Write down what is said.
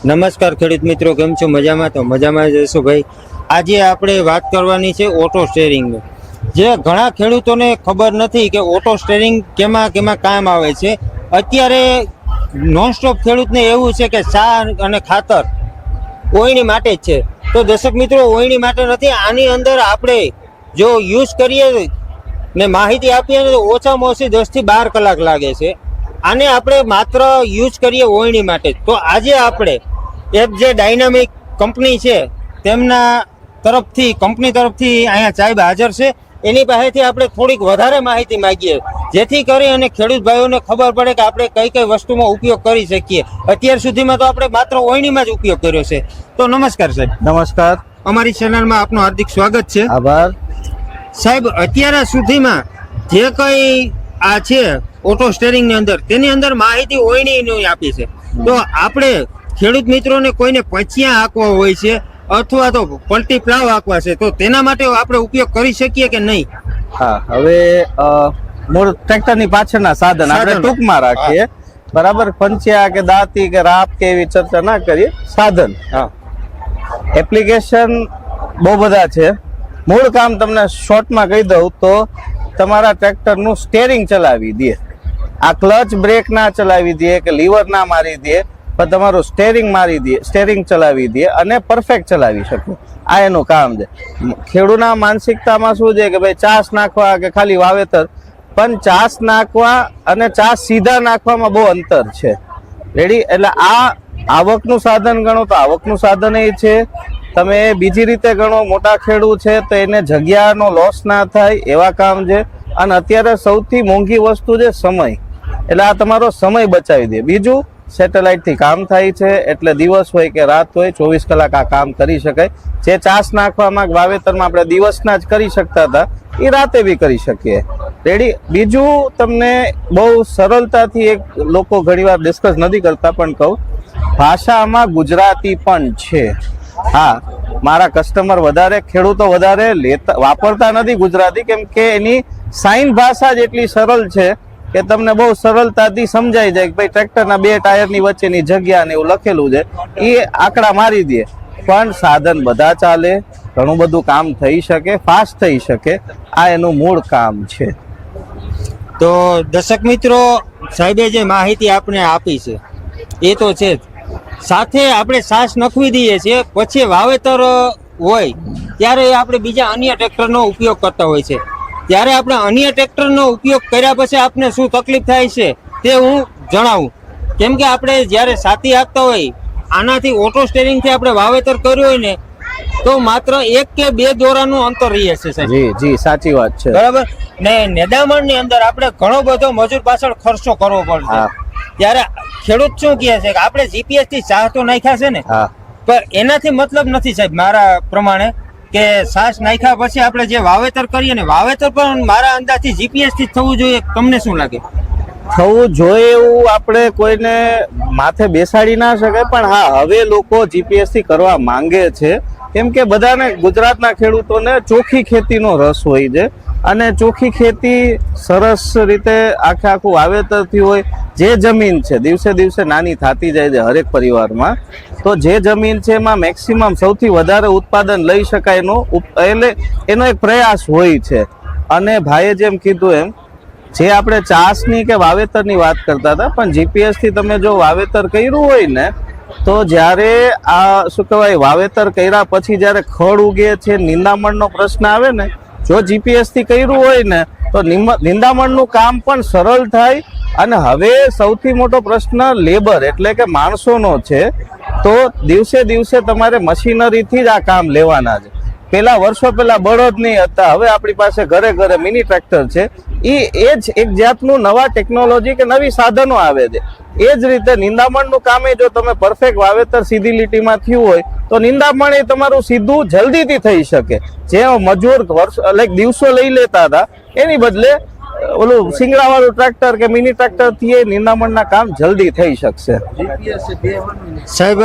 નમસ્કાર ખેડૂત મિત્રો, કેમ છો? મજામાં? તો મજામાં જઈશું ભાઈ. આજે આપણે વાત કરવાની છે ઓટો સ્ટેરિંગ. જે ઘણા ખેડૂતોને ખબર નથી કે ઓટો સ્ટેરિંગ કેમાં કામ આવે છે. અત્યારે નોનસ્ટોપ ખેડૂતને એવું છે કે સાર અને ખાતર ઓયણી માટે જ છે. તો દર્શક મિત્રો, ઓયણી માટે નથી. આની અંદર આપણે જો યુઝ કરીએ ને માહિતી આપીએ તો ઓછામાં ઓછી 10 થી 12 કલાક લાગે છે. આને આપણે માત્ર યુઝ કરીએ ઓયણી માટે. તો આજે આપણે જે ડાયનામિક કંપની છે તેમના કંપની તરફથી અહીંયા સાહેબ હાજર છે. એની પાસેથી આપણે થોડીક વધારે માહિતી માંગીએ, જેથી કરી અને ખેડૂત ભાઈઓને ખબર પડે કે આપણે કઈ કઈ વસ્તુમાં ઉપયોગ કરી શકીએ. અત્યાર સુધીમાં તો આપણે માત્ર ઓયણીમાં જ ઉપયોગ કર્યો છે. તો નમસ્કાર સાહેબ. નમસ્કાર. અમારી ચેનલમાં આપનું હાર્દિક સ્વાગત છે. આભાર સાહેબ, અત્યાર સુધીમાં જે કઈ આ છે ઓટો સ્ટેરિંગ ની અંદર, તેની અંદર માહિતી ઓયણીની આપી છે. તો આપણે ખેડૂત મિત્રોને કોઈને પંચિયા હાંકવા હોય છે અથવા તો પલટી પ્લાવ હાંકવા છે, તો તેના માટે આપણે ઉપયોગ કરી શકીએ કે નહીં? હા, હવે મૂળ ટ્રેક્ટર ની પાછળના સાધન આપણે ટૂંકમાં રાખીએ, બરાબર. પંચિયા કે દાંતી કે રાપ કે એવી ચર્ચા ના કરીએ. સાધન, એપ્લિકેશન બહુ બધા છે. મૂળ કામ તમને શોર્ટમાં કહી દઉં તો તમારા ટ્રેક્ટરનું સ્ટેરિંગ ચલાવી દે. આ ક્લચ બ્રેક ના ચલાવી દે કે લીવર ના મારી દે, પણ તમારું સ્ટેરિંગ ચલાવી દે અને પરફેક્ટ ચલાવી શકે. આ એનું કામ છે. ખેડૂતના માનસિકતામાં શું છે કે ભાઈ ચાસ નાખવા કે ખાલી વાવેતર, પણ ચાસ નાખવા અને ચાસ સીધા નાખવામાં બહુ અંતર છે. રેડી? એટલે આ આવકનું સાધન ગણો તો આવકનું સાધન એ છે. તમે બીજી રીતે ગણો, મોટા ખેડૂત છે તો એને જગ્યાનો લોસ ના થાય એવા કામ છે. અને અત્યારે સૌથી મોંઘી વસ્તુ છે સમય. એટલે આ તમારો સમય બચાવી દે. બીજું, સેટેલાઇટથી કામ થાય છે, એટલે દિવસ હોય કે રાત હોય 24 કલાક આ કામ કરી શકાય. જે ચાસ નાખવામાં વાવેતરમાં આપણે દિવસના જ કરી શકતા હતા, એ રાતે બી કરી શકીએ. રેડી? બીજું તમને બહુ સરળતાથી એક લોકો ઘણીવાર ડિસ્કસ નથી કરતા, પણ કહું, ભાષામાં ગુજરાતી પણ છે. હા, મારા કસ્ટમર વધારે, ખેડૂતો વધારે વાપરતા નથી ગુજરાતી, કેમ કે એની સાઇન ભાષા જ એટલી સરળ છે કે તમને બહુ સરળતાથી સમજાઈ જાય કે ભાઈ ટ્રેક્ટરના 2 ટાયરની વચ્ચેની જગ્યા ને એવું લખેલું છે, એ આંકડા મારી દે. પણ સાધન બધા ચાલે, ઘણું બધું કામ થઈ શકે, ફાસ્ટ થઈ શકે. આ એનું મૂળ કામ છે. તો દર્શક મિત્રો, સાહેબે જે માહિતી આપણે આપી છે એ તો છે જ. સાથે આપણે સાસ નખવી દઈએ છીએ, પછી વાવેતર હોય ત્યારે આપણે બીજા અન્ય ટ્રેક્ટરનો ઉપયોગ કરતા હોય છે. ત્યારે આપણે અન્ય ટ્રેક્ટરનો ઉપયોગ કર્યા પછી આપણે શું તકલીફ થાય છે તે હું જણાવું. કેમ કે આપણે જ્યારે સાથી હાંકતા હોય, આનાથી ઓટો સ્ટેરિંગથી આપણે વાવેતર કર્યું હોય ને, તો માત્ર 1 કે 2 દોરાનું અંતર રહે છે સાહેબ. જી, સાચી વાત છે. બરાબર ને? નેદામણની અંદર આપણે ઘણો બધો મજૂર પાછળ ખર્ચો કરવો પડશે. ત્યારે ખેડૂત શું કહે છે કે આપણે જીપીએસ થી ચાહ તો નાખ્યા છે ને, પણ એનાથી મતલબ નથી સાહેબ મારા પ્રમાણે, કે સાસ નાખ્યા પછી આપણે જે વાવેતર કરીએ ને, વાવેતર પણ મારા અંદાજથી જીપીએસ થી થવું જોઈએ. તમને શું લાગે? થવું જોઈએ એવું આપણે કોઈને માથે બેસાડી ના શકાય, પણ હા, હવે લોકો જીપીએસ થી કરવા માંગે છે. કેમ કે બધાને, ગુજરાતના ખેડૂતોને ચોખ્ખી ખેતીનો રસ હોય છે, અને ચોખ્ખી ખેતી સરસ રીતે આખું વાવેતરથી હોય. જે જમીન છે દિવસે દિવસે નાની થતી જાય છે હરેક પરિવારમાં, તો જે જમીન છે એમાં મેક્સિમમ સૌથી વધારે ઉત્પાદન લઈ શકાય એનો એક પ્રયાસ હોય છે. અને ભાઈએ જેમ કીધું એમ, જે આપણે ચાસની કે વાવેતરની વાત કરતા હતા, પણ જીપીએસ થી તમે જો વાવેતર કર્યું હોય ને, તો જ્યારે આ શું કહેવાય, વાવેતર કર્યા પછી જ્યારે ખડ ઉગે છે, નિંદામણનો પ્રશ્ન આવે ને, જો જીપીએસ થી કર્યું હોય ને, તો નિંદામણનું કામ પણ સરળ થાય. અને હવે સૌથી મોટો પ્રશ્ન લેબર એટલે કે માણસોનો છે. તો દિવસે દિવસે તમારે મશીનરીથી જ આ કામ લેવાના છે. વર્ષો પહેલા બળદ નહીં હતા, હવે આપણી પાસે ઘરે ઘરે મિની ટ્રેક્ટર છે. એ જ એક જાતનું નવા ટેકનોલોજી કે નવી સાધનો આવે છે. એ જ રીતે નિંદામણનું કામ જો તમે પરફેક્ટ વાવેતર સીધી લીટીમાં થયું હોય, તો નિંદામણ એ તમારું સીધું જલ્દીથી થઈ શકે. જે મજૂર દિવસો લઈ લેતા હતા, એની બદલે ઓલું સિંગડા વાળું ટ્રેક્ટર કે મિની ટ્રેક્ટર થી નિંદામણના કામ જલ્દી થઈ શકશે. સાહેબ,